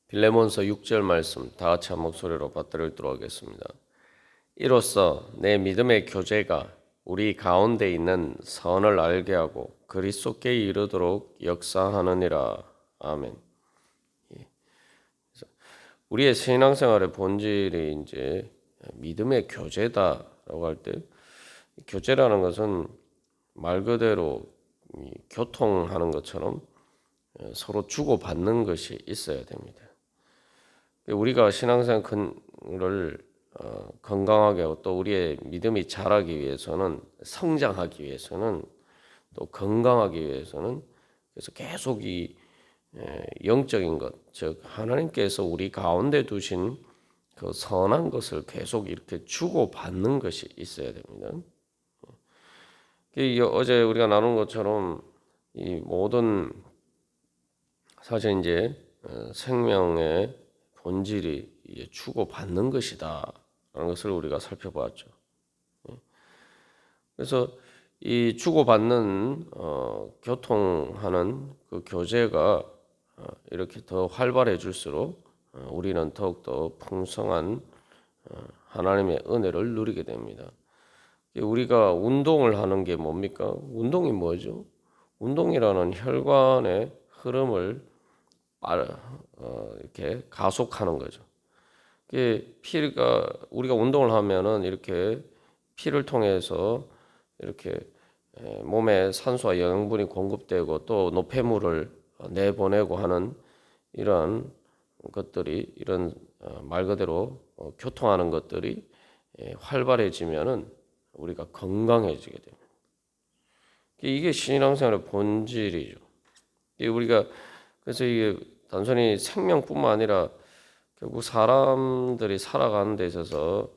빌레몬서 6절 말씀 다 같이 한 목소리로 받들어 읽도록 하겠습니다. 이로써 내 믿음의 교제가 우리 가운데 있는 선을 알게 하고 그리스도께 이르도록 역사하느니라. 아멘. 우리의 신앙생활의 본질이 이제 믿음의 교제다라고 할 때, 교제라는 것은 말 그대로 교통하는 것처럼 서로 주고받는 것이 있어야 됩니다. 우리가 신앙생활을 건강하게 하고 또 우리의 믿음이 자라기 위해서는, 성장하기 위해서는, 또 건강하기 위해서는, 그래서 계속 이 영적인 것, 즉 하나님께서 우리 가운데 두신 그 선한 것을 계속 이렇게 주고받는 것이 있어야 됩니다. 어제 우리가 나눈 것처럼 이 모든 사실 이제 생명의 본질이 주고받는 것이다 라는 것을 우리가 살펴보았죠. 그래서 이 주고받는 교통하는 그 교제가 이렇게 더 활발해질수록 우리는 더욱더 풍성한 하나님의 은혜를 누리게 됩니다. 우리가 운동을 하는 게 뭡니까? 운동이 뭐죠? 운동이라는 혈관의 흐름을 이렇게 가속하는 거죠. 피가 우리가 운동을 하면은 이렇게 피를 통해서 이렇게 몸에 산소와 영양분이 공급되고 또 노폐물을 내보내고 하는 이런 것들이, 이런 말 그대로 교통하는 것들이 활발해지면은 우리가 건강해지게 됩니다. 이게 신앙생활의 본질이죠. 우리가 그래서 이게 단순히 생명뿐만 아니라 결국 사람들이 살아가는 데 있어서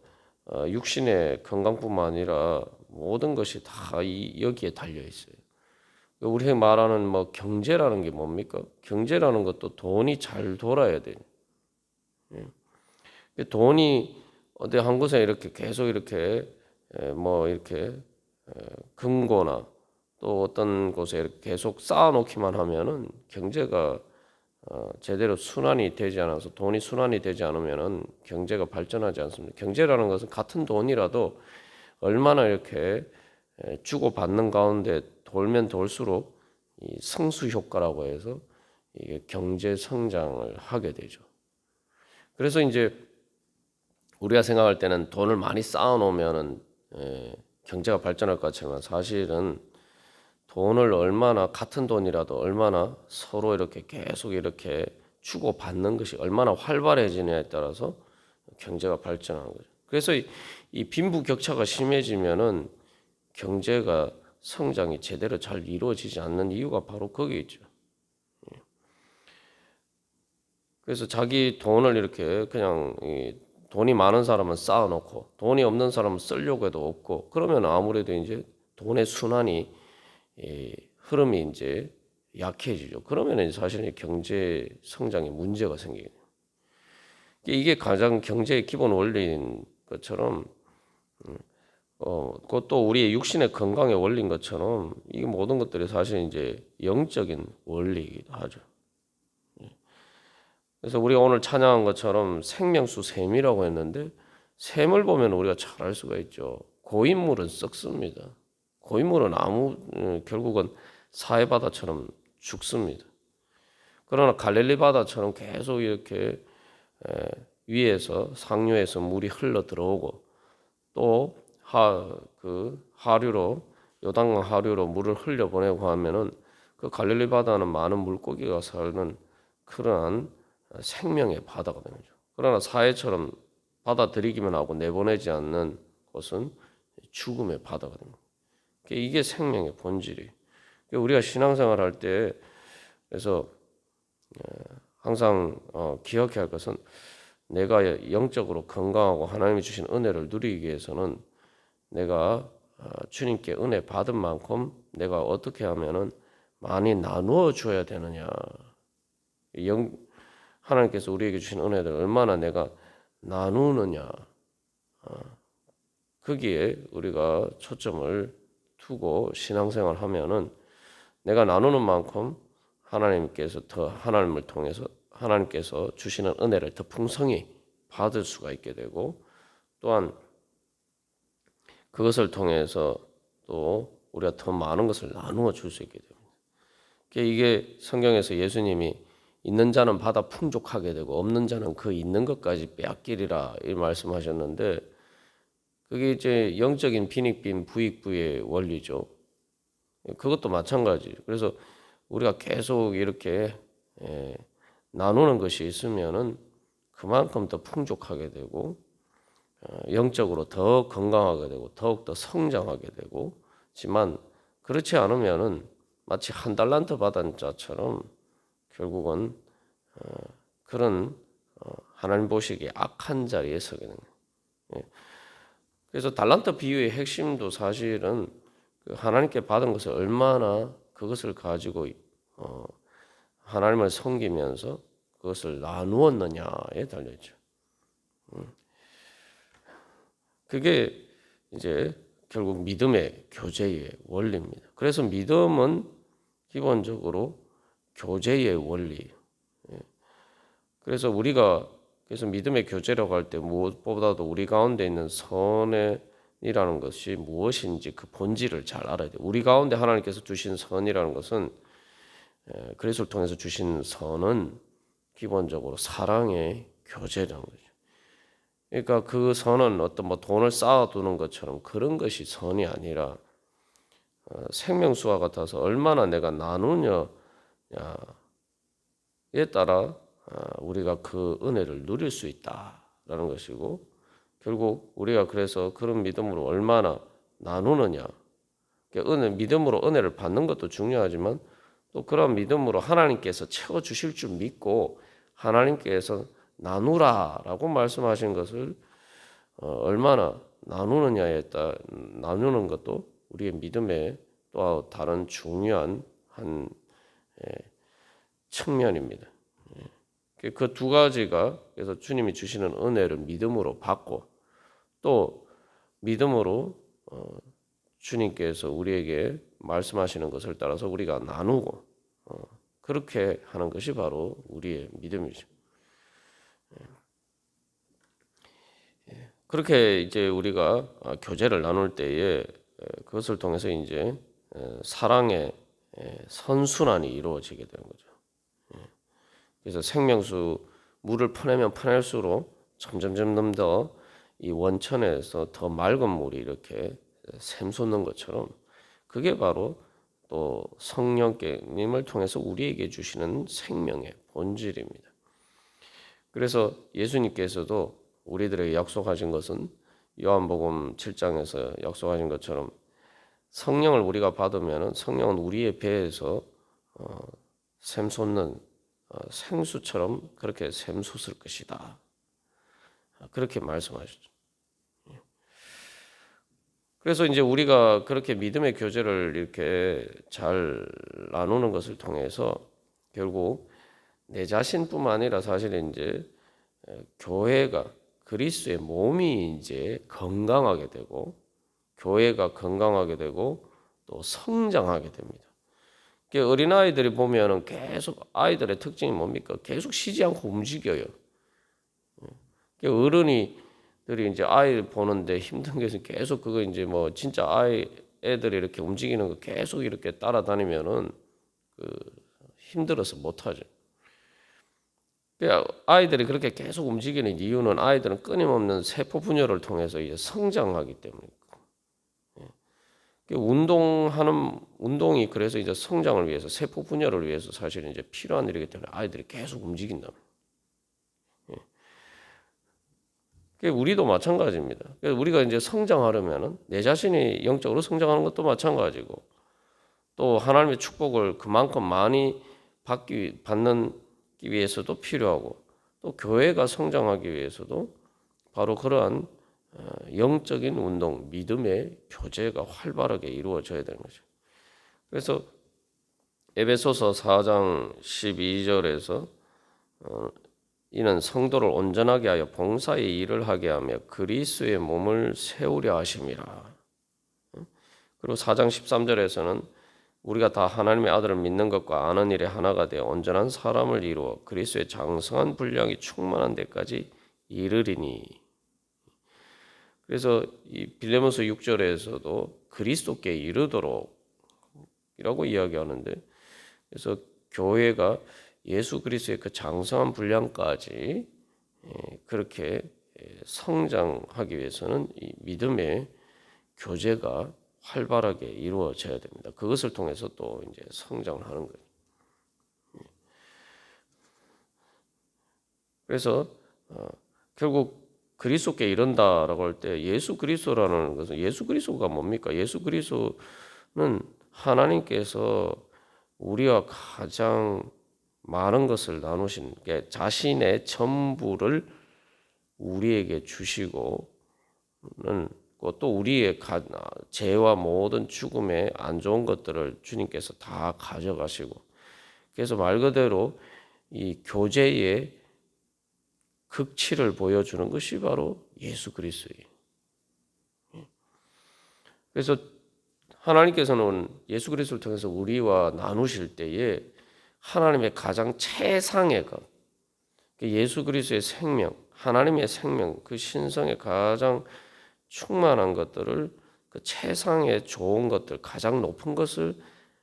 육신의 건강뿐만 아니라 모든 것이 다 여기에 달려 있어요. 우리가 말하는 뭐 경제라는 게 뭡니까? 경제라는 것도 돈이 잘 돌아야 돼요. 돈이 어디 한 곳에 이렇게 계속 이렇게 뭐 이렇게 금고나 또 어떤 곳에 이렇게 계속 쌓아놓기만 하면은 경제가 제대로 순환이 되지 않아서, 돈이 순환이 되지 않으면은 경제가 발전하지 않습니다. 경제라는 것은 같은 돈이라도 얼마나 이렇게 주고받는 가운데 돌면 돌수록 이 승수 효과라고 해서 이게 경제 성장을 하게 되죠. 그래서 이제 우리가 생각할 때는 돈을 많이 쌓아놓으면은 경제가 발전할 것 같지만, 사실은 돈을 얼마나, 같은 돈이라도 얼마나 서로 이렇게 계속 이렇게 주고받는 것이 얼마나 활발해지냐에 따라서 경제가 발전하는 거죠. 그래서 이 빈부격차가 심해지면은 경제가 성장이 제대로 잘 이루어지지 않는 이유가 바로 거기에 있죠. 그래서 자기 돈을 이렇게 그냥 돈이 많은 사람은 쌓아놓고 돈이 없는 사람은 쓰려고 해도 없고, 그러면 아무래도 이제 돈의 순환이 흐름이 이제 약해지죠. 그러면 사실은 경제 성장에 문제가 생기게 돼요. 이게 가장 경제의 기본 원리인 것처럼, 그것도 우리의 육신의 건강의 원리인 것처럼, 이 모든 것들이 사실 이제 영적인 원리이기도 하죠. 그래서 우리가 오늘 찬양한 것처럼 생명수 샘이라고 했는데, 샘을 보면 우리가 잘 알 수가 있죠. 고인물은 썩습니다. 고인물은 결국은 사해바다처럼 죽습니다. 그러나 갈릴리 바다처럼 계속 이렇게 위에서, 상류에서 물이 흘러 들어오고, 또 하류로, 요단강 하류로 물을 흘려 보내고 하면은 그 갈릴리 바다는 많은 물고기가 사는 그러한 생명의 바다가 되는 거죠. 그러나 사해처럼 받아들이기만 하고 내보내지 않는 곳은 죽음의 바다가 됩니다. 이게 생명의 본질이. 우리가 신앙생활 할 때, 그래서 항상 기억해야 할 것은, 내가 영적으로 건강하고 하나님이 주신 은혜를 누리기 위해서는 내가 주님께 은혜 받은 만큼 내가 어떻게 하면은 많이 나누어 줘야 되느냐. 하나님께서 우리에게 주신 은혜를 얼마나 내가 나누느냐. 거기에 우리가 초점을 두고 신앙생활 하면은 내가 나누는 만큼 하나님께서 더 하나님을 통해서 하나님께서 주시는 은혜를 더 풍성히 받을 수가 있게 되고 또한 그것을 통해서 또 우리가 더 많은 것을 나누어 줄 수 있게 됩니다. 이게 성경에서 예수님이 있는 자는 받아 풍족하게 되고 없는 자는 그 있는 것까지 빼앗기리라 이 말씀하셨는데 그게 이제 영적인 빈익빈 부익부의 원리죠. 그것도 마찬가지. 그래서 우리가 계속 이렇게 나누는 것이 있으면은 그만큼 더 풍족하게 되고 영적으로 더 건강하게 되고 더욱더 성장하게 되고지만 그렇지 않으면은 마치 한 달란트 받은 자처럼 결국은 그런 하나님 보시기에 악한 자리에 서게 되는 거예요. 그래서 달란트 비유의 핵심도 사실은 그 하나님께 받은 것을 얼마나 그것을 가지고 하나님을 섬기면서 그것을 나누었느냐에 달려있죠. 그게 이제 결국 믿음의 교제의 원리입니다. 그래서 믿음은 기본적으로 교제의 원리. 그래서 우리가 믿음의 교제라고 할 때 무엇보다도 우리 가운데 있는 선이라는 것이 무엇인지 그 본질을 잘 알아야 돼요. 우리 가운데 하나님께서 주신 선이라는 것은 그리스도를 통해서 주신 선은 기본적으로 사랑의 교제라는 거죠. 그러니까 그 선은 어떤 돈을 쌓아두는 것처럼 그런 것이 선이 아니라 생명수와 같아서 얼마나 내가 나누냐에 따라 우리가 그 은혜를 누릴 수 있다라는 것이고 결국 우리가 그래서 그런 믿음으로 얼마나 나누느냐 믿음으로 은혜를 받는 것도 중요하지만 또 그런 믿음으로 하나님께서 채워주실 줄 믿고 하나님께서 나누라라고 말씀하신 것을 얼마나 나누느냐에 따라 나누는 것도 우리의 믿음의 또 다른 중요한 한 측면입니다. 그 두 가지가 그래서 주님이 주시는 은혜를 믿음으로 받고 또 믿음으로 주님께서 우리에게 말씀하시는 것을 따라서 우리가 나누고 그렇게 하는 것이 바로 우리의 믿음이죠. 그렇게 이제 우리가 교제를 나눌 때에 그것을 통해서 이제 사랑의 선순환이 이루어지게 되는 거죠. 그래서 생명수 물을 퍼내면 퍼낼수록 점점 더 이 원천에서 더 맑은 물이 이렇게 샘솟는 것처럼 그게 바로 또 성령님을 통해서 우리에게 주시는 생명의 본질입니다. 그래서 예수님께서도 우리들에게 약속하신 것은 요한복음 7장에서 약속하신 것처럼 성령을 우리가 받으면 성령은 우리의 배에서 샘솟는 생수처럼 그렇게 샘솟을 것이다. 그렇게 말씀하셨죠. 그래서 이제 우리가 그렇게 믿음의 교제를 이렇게 잘 나누는 것을 통해서 결국 내 자신뿐만 아니라 사실 이제 교회가 그리스도의 몸이 이제 건강하게 되고 교회가 건강하게 되고 또 성장하게 됩니다. 어린아이들이 보면은 계속 아이들의 특징이 뭡니까? 계속 쉬지 않고 움직여요. 어른이들이 이제 아이 보는데 힘든 것은 계속 그거 이제 뭐 진짜 애들이 이렇게 움직이는 거 계속 이렇게 따라다니면은 힘들어서 못하죠. 아이들이 그렇게 계속 움직이는 이유는 아이들은 끊임없는 세포 분열을 통해서 이제 성장하기 때문입니다. 운동이 그래서 이제 성장을 위해서 세포 분열을 위해서 사실 이제 필요한 일이기 때문에 아이들이 계속 움직인다. 우리도 마찬가지입니다. 우리가 이제 성장하려면은 내 자신이 영적으로 성장하는 것도 마찬가지고 또 하나님의 축복을 그만큼 많이 받는 위해서도 필요하고 또 교회가 성장하기 위해서도 바로 그러한 영적인 운동, 믿음의 교제가 활발하게 이루어져야 되는 거죠. 그래서 에베소서 4장 12절에서 이는 성도를 온전하게 하여 봉사의 일을 하게 하며 그리스도의 몸을 세우려 하심이라. 그리고 4장 13절에서는 우리가 다 하나님의 아들을 믿는 것과 아는 일에 하나가 되어 온전한 사람을 이루어 그리스도의 장성한 분량이 충만한 데까지 이르리니. 그래서 이 빌레몬서 6절에서도 그리스도께 이르도록 이라고 이야기하는데, 그래서 교회가 예수 그리스도의 그 장성한 분량까지 그렇게 성장하기 위해서는 이 믿음의 교제가 활발하게 이루어져야 됩니다. 그것을 통해서 또 이제 성장을 하는 거예요. 그래서 결국 그리스도께 이른다라고 할 때 예수 그리스도라는 것은, 예수 그리스도가 뭡니까? 예수 그리스도는 하나님께서 우리와 가장 많은 것을 나누신 게 자신의 전부를 우리에게 주시고는 또 우리의 죄와 모든 죽음의 안 좋은 것들을 주님께서 다 가져가시고, 그래서 말 그대로 이 교제의 극치를 보여주는 것이 바로 예수 그리스도예요. 그래서 하나님께서는 예수 그리스도를 통해서 우리와 나누실 때에 하나님의 가장 최상의 것, 예수 그리스도의 생명, 하나님의 생명, 그 신성의 가장 충만한 것들을, 그 최상의 좋은 것들, 가장 높은 것을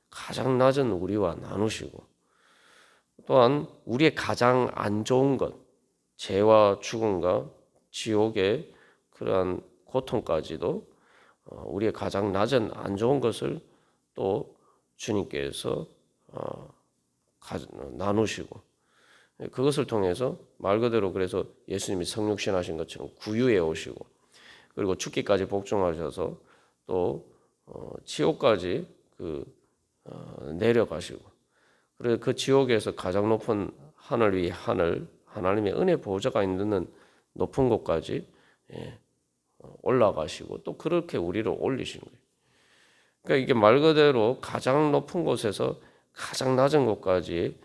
가장 낮은 우리와 나누시고, 또한 우리의 가장 안 좋은 것, 죄와 죽음과 지옥의 그러한 고통까지도 우리의 가장 낮은 안 좋은 것을 또 주님께서 나누시고, 그것을 통해서 말 그대로 그래서 예수님이 성육신 하신 것처럼 구유에 오시고, 그리고 죽기까지 복종하셔서 또 지옥까지 내려가시고, 그래서 그 지옥에서 가장 높은 하늘 위에 하늘, 하나님의 은혜 보좌가 있는 높은 곳까지 올라가시고 또 그렇게 우리를 올리신 거예요. 그러니까 이게 말 그대로 가장 높은 곳에서 가장 낮은 곳까지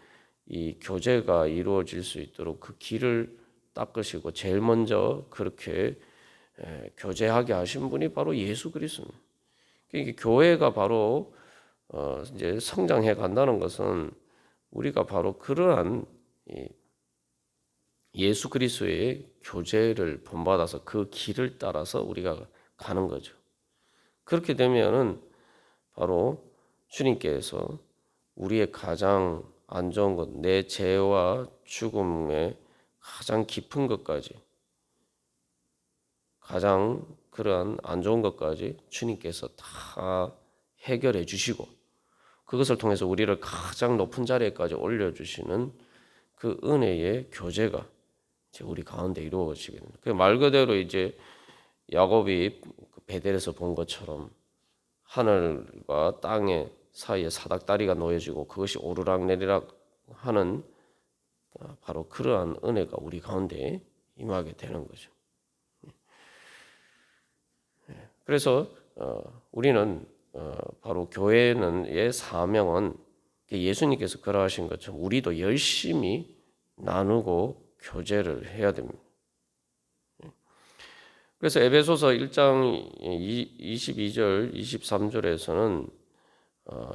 이 교제가 이루어질 수 있도록 그 길을 닦으시고 제일 먼저 그렇게 교제하게 하신 분이 바로 예수 그리스도입니다. 그러니까 교회가 바로 이제 성장해 간다는 것은 우리가 바로 그러한 예수 그리스도의 교제를 본받아서 그 길을 따라서 우리가 가는 거죠. 그렇게 되면은 바로 주님께서 우리의 가장 안 좋은 것, 내 죄와 죽음의 가장 깊은 것까지, 가장 그러한 안 좋은 것까지 주님께서 다 해결해 주시고, 그것을 통해서 우리를 가장 높은 자리에까지 올려주시는 그 은혜의 교제가 이제 우리 가운데 이루어지게 됩니다. 그 말 그대로 이제 야곱이 베델에서 본 것처럼 하늘과 땅의 사이에 사닥다리가 놓여지고 그것이 오르락내리락 하는 바로 그러한 은혜가 우리 가운데 임하게 되는 거죠. 그래서 우리는 바로 교회의 사명은 예수님께서 그러하신 것처럼 우리도 열심히 나누고 교제를 해야 됩니다. 그래서 에베소서 1장 22절, 23절에서는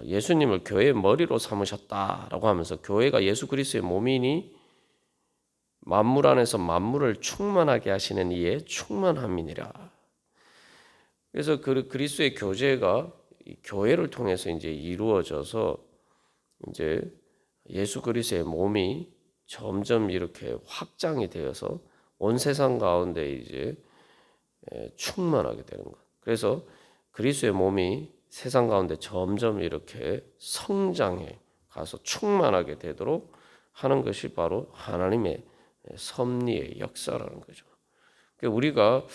예수님을 교회의 머리로 삼으셨다라고 하면서 교회가 예수 그리스도의 몸이니 만물 안에서 만물을 충만하게 하시는 이의 충만함이니라. 그래서 그리스도의 교제가 교회를 통해서 이제 이루어져서 이제 예수 그리스도의 몸이 점점 이렇게 확장이 되어서 온 세상 가운데 이제 충만하게 되는 것. 그래서 그리스도의 몸이 세상 가운데 점점 이렇게 성장해 가서 충만하게 되도록 하는 것이 바로 하나님의 섭리의 역사라는 거죠. 그러니까 우리가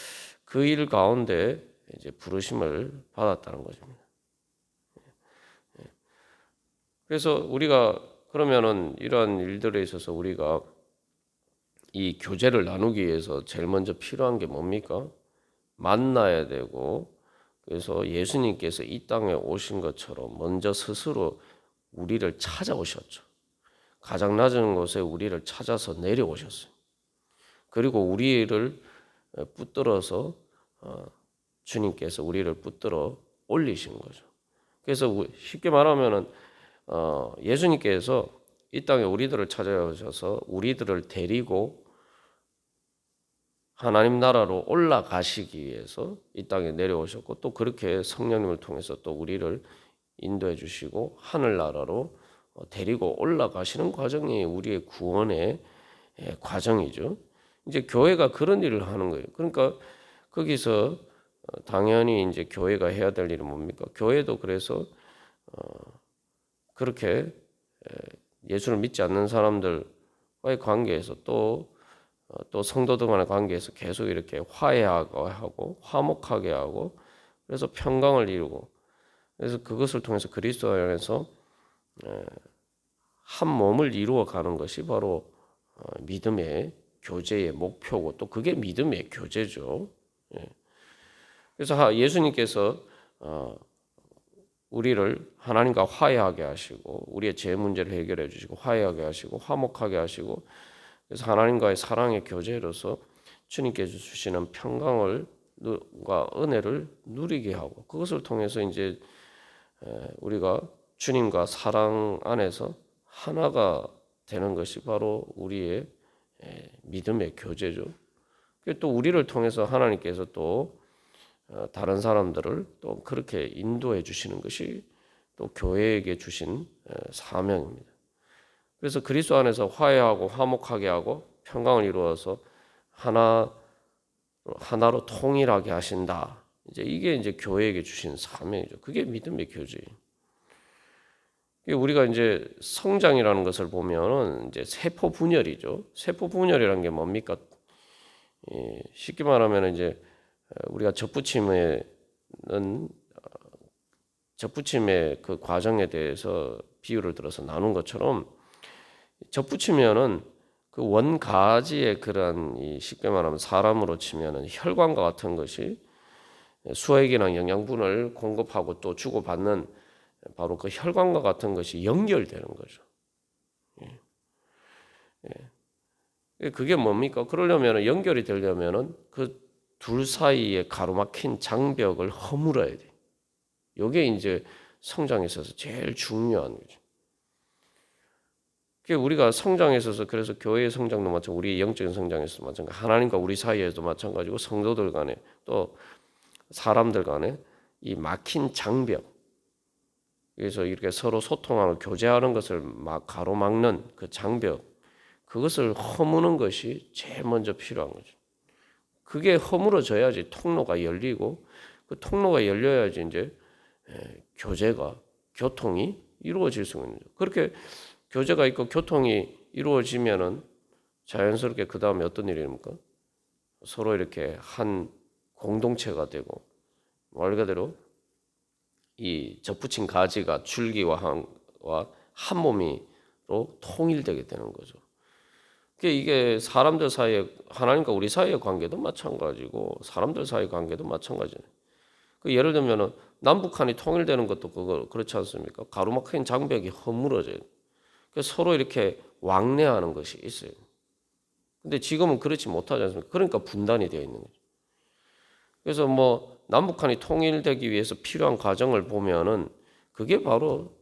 그 일 가운데 이제 부르심을 받았다는 거죠. 그래서 우리가 그러면은 이러한 일들에 있어서 우리가 이 교제를 나누기 위해서 제일 먼저 필요한 게 뭡니까? 만나야 되고, 그래서 예수님께서 이 땅에 오신 것처럼 먼저 스스로 우리를 찾아오셨죠. 가장 낮은 곳에 우리를 찾아서 내려오셨어요. 그리고 우리를 붙들어서 주님께서 우리를 붙들어 올리신 거죠. 그래서 쉽게 말하면은 예수님께서 이 땅에 우리들을 찾아오셔서 우리들을 데리고 하나님 나라로 올라가시기 위해서 이 땅에 내려오셨고, 또 그렇게 성령님을 통해서 또 우리를 인도해 주시고 하늘나라로 데리고 올라가시는 과정이 우리의 구원의 과정이죠. 이제 교회가 그런 일을 하는 거예요. 그러니까 거기서 당연히 이제 교회가 해야 될 일은 뭡니까? 교회도 그래서 그렇게 예수를 믿지 않는 사람들과의 관계에서 또 성도들 간의 관계에서 계속 이렇게 화해하고 화목하게 하고, 그래서 평강을 이루고, 그래서 그것을 통해서 그리스도 안에서 한 몸을 이루어 가는 것이 바로 믿음의 교제의 목표고, 또 그게 믿음의 교제죠. 그래서 예수님께서 우리를 하나님과 화해하게 하시고, 우리의 죄 문제를 해결해 주시고 화해하게 하시고 화목하게 하시고, 그래서 하나님과의 사랑의 교제로서 주님께서 주시는 평강과 은혜를 누리게 하고, 그것을 통해서 이제 우리가 주님과 사랑 안에서 하나가 되는 것이 바로 우리의 믿음의 교제죠. 또 우리를 통해서 하나님께서 또 다른 사람들을 또 그렇게 인도해 주시는 것이 또 교회에게 주신 사명입니다. 그래서 그리스도 안에서 화해하고 화목하게 하고 평강을 이루어서 하나로 통일하게 하신다. 이게 이제 교회에게 주신 사명이죠. 그게 믿음의 교제예요. 우리가 이제 성장이라는 것을 보면은 이제 세포 분열이죠. 세포 분열이라는 게 뭡니까? 쉽게 말하면 이제 우리가 접붙임의 그 과정에 대해서 비유를 들어서 나눈 것처럼, 접붙이면은 그 원가지의 그런 쉽게 말하면 사람으로 치면은 혈관과 같은 것이 수액이나 영양분을 공급하고 또 주고받는 바로 그 혈관과 같은 것이 연결되는 거죠. 그게 뭡니까? 그러려면 연결이 되려면은 그 둘 사이에 가로막힌 장벽을 허물어야 돼. 이게 이제 성장에 있어서 제일 중요한 거죠. 우리가 성장에 있어서, 그래서 교회의 성장도 마찬가지고 우리 영적인 성장에서도 마찬가지고 하나님과 우리 사이에도 마찬가지고 성도들 간에 또 사람들 간에 이 막힌 장벽, 그래서 이렇게 서로 소통하고 교제하는 것을 막 가로막는 그 장벽, 그것을 허무는 것이 제일 먼저 필요한 거죠. 그게 허물어져야지 통로가 열리고, 그 통로가 열려야지 이제 교통이 이루어질 수가 있는 거죠. 그렇게 교제가 있고 교통이 이루어지면은 자연스럽게 그 다음에 어떤 일입니까? 서로 이렇게 한 공동체가 되고, 말 그대로 이 접붙인 가지가 줄기와 한 몸이로 통일되게 되는 거죠. 이게 사람들 사이에, 하나님과 우리 사이의 관계도 마찬가지고 사람들 사이의 관계도 마찬가지예요. 예를 들면은 남북한이 통일되는 것도 그렇지 않습니까? 가로막힌 장벽이 허물어져요. 서로 이렇게 왕래하는 것이 있어요. 근데 지금은 그렇지 못하지 않습니까? 그러니까 분단이 되어 있는 거죠. 그래서 남북한이 통일되기 위해서 필요한 과정을 보면은 그게 바로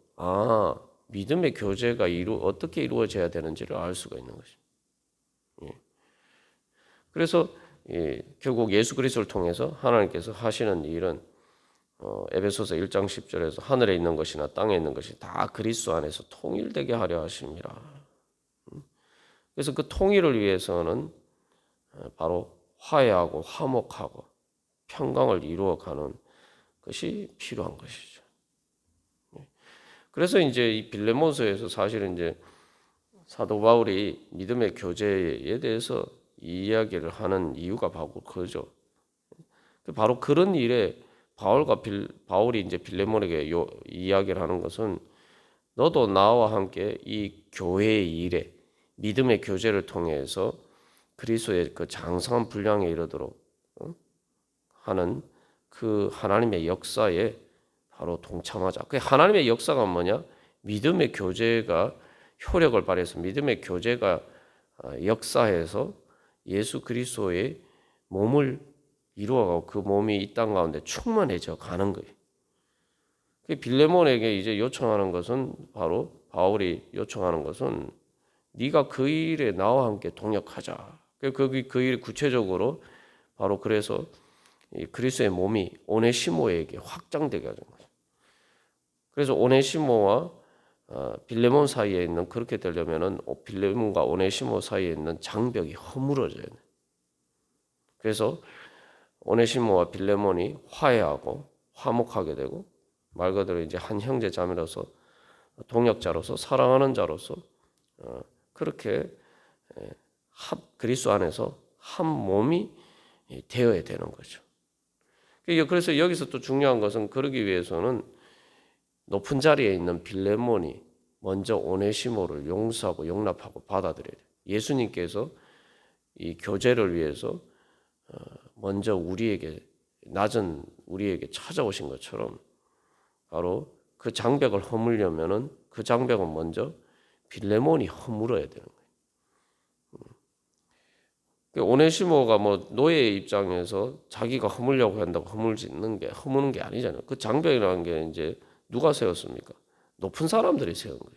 믿음의 교제가 어떻게 이루어져야 되는지를 알 수가 있는 것입니다. 그래서 결국 예수 그리스도를 통해서 하나님께서 하시는 일은 에베소서 1장 10절에서 하늘에 있는 것이나 땅에 있는 것이 다 그리스도 안에서 통일되게 하려 하심이라. 그래서 그 통일을 위해서는 바로 화해하고 화목하고 평강을 이루어가는 것이 필요한 것이죠. 그래서 이제 이 빌레몬서에서 사실은 이제 사도 바울이 믿음의 교제에 대해서 이야기를 하는 이유가 바로 그거죠. 바로 그런 일에 바울이 이제 빌레몬에게 이야기를 하는 것은, 너도 나와 함께 이 교회의 일에 믿음의 교제를 통해서 그리스도의 그 장성한 분량에 이르도록 하는 그 하나님의 역사에 바로 동참하자. 그 하나님의 역사가 뭐냐? 믿음의 교제가 효력을 발휘해서 믿음의 교제가 역사해서 예수 그리스도의 몸을 이루어가고 그 몸이 이 땅 가운데 충만해져 가는 거예요. 그 빌레몬에게 이제 요청하는 것은 바로 바울이 요청하는 것은 네가 그 일에 나와 함께 동역하자. 그 일 구체적으로 바로 그래서 이 그리스도의 몸이 오네시모에게 확장되게 하는 거죠. 그래서 오네시모와 빌레몬 사이에 있는 그렇게 되려면은 빌레몬과 오네시모 사이에 있는 장벽이 허물어져야 돼. 그래서 오네시모와 빌레몬이 화해하고 화목하게 되고 말 그대로 이제 한 형제 자매로서 동역자로서 사랑하는 자로서 그렇게 그리스도 안에서 한 몸이 되어야 되는 거죠. 그래서 여기서 또 중요한 것은 그러기 위해서는 높은 자리에 있는 빌레몬이 먼저 오네시모를 용서하고 용납하고 받아들여야 돼요. 예수님께서 이 교제를 위해서 먼저 낮은 우리에게 찾아오신 것처럼 바로 그 장벽을 허물려면은 그 장벽은 먼저 빌레몬이 허물어야 되는 거예요. 오네시모가 뭐 노예의 입장에서 자기가 허물려고 한다고 허무는 게 아니잖아요. 그 장벽이라는 게 이제 누가 세웠습니까? 높은 사람들이 세운 거예요.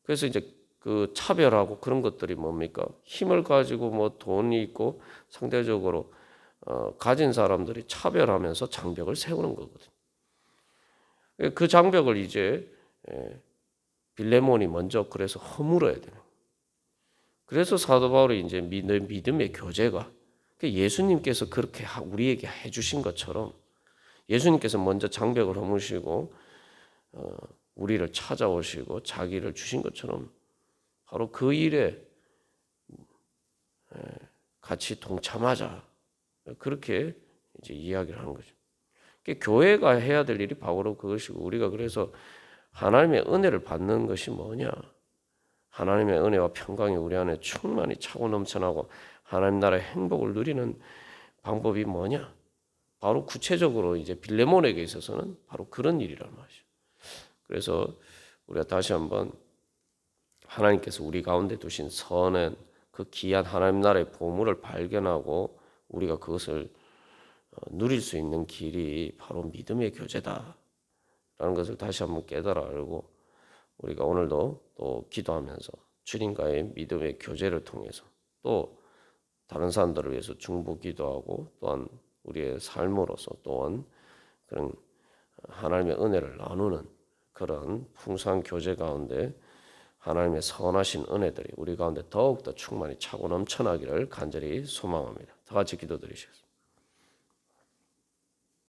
그래서 이제 그 차별하고 그런 것들이 뭡니까? 힘을 가지고 뭐 돈이 있고 상대적으로 가진 사람들이 차별하면서 장벽을 세우는 거거든요. 그 장벽을 이제 빌레몬이 먼저 그래서 허물어야 되는. 그래서 사도 바울이 이제 믿음의 교제가 예수님께서 그렇게 우리에게 해주신 것처럼 예수님께서 먼저 장벽을 허무시고 우리를 찾아오시고 자기를 주신 것처럼 바로 그 일에 같이 동참하자. 그렇게 이제 이야기를 하는 거죠. 교회가 해야 될 일이 바로 그것이고 우리가 그래서 하나님의 은혜를 받는 것이 뭐냐? 하나님의 은혜와 평강이 우리 안에 충만히 차고 넘쳐나고 하나님 나라의 행복을 누리는 방법이 뭐냐? 바로 구체적으로 이제 빌레몬에게 있어서는 바로 그런 일이란 말이죠. 그래서 우리가 다시 한번 하나님께서 우리 가운데 두신 선은 그 귀한 하나님 나라의 보물을 발견하고 우리가 그것을 누릴 수 있는 길이 바로 믿음의 교제다라는 것을 다시 한번 깨달아 알고 우리가 오늘도 또 기도하면서 주님과의 믿음의 교제를 통해서 또 다른 사람들을 위해서 중보 기도하고 또한 우리의 삶으로서 또한 그런 하나님의 은혜를 나누는 그런 풍성한 교제 가운데 하나님의 선하신 은혜들이 우리 가운데 더욱더 충만히 차고 넘쳐나기를 간절히 소망합니다. 다 같이 기도드리시겠습니다.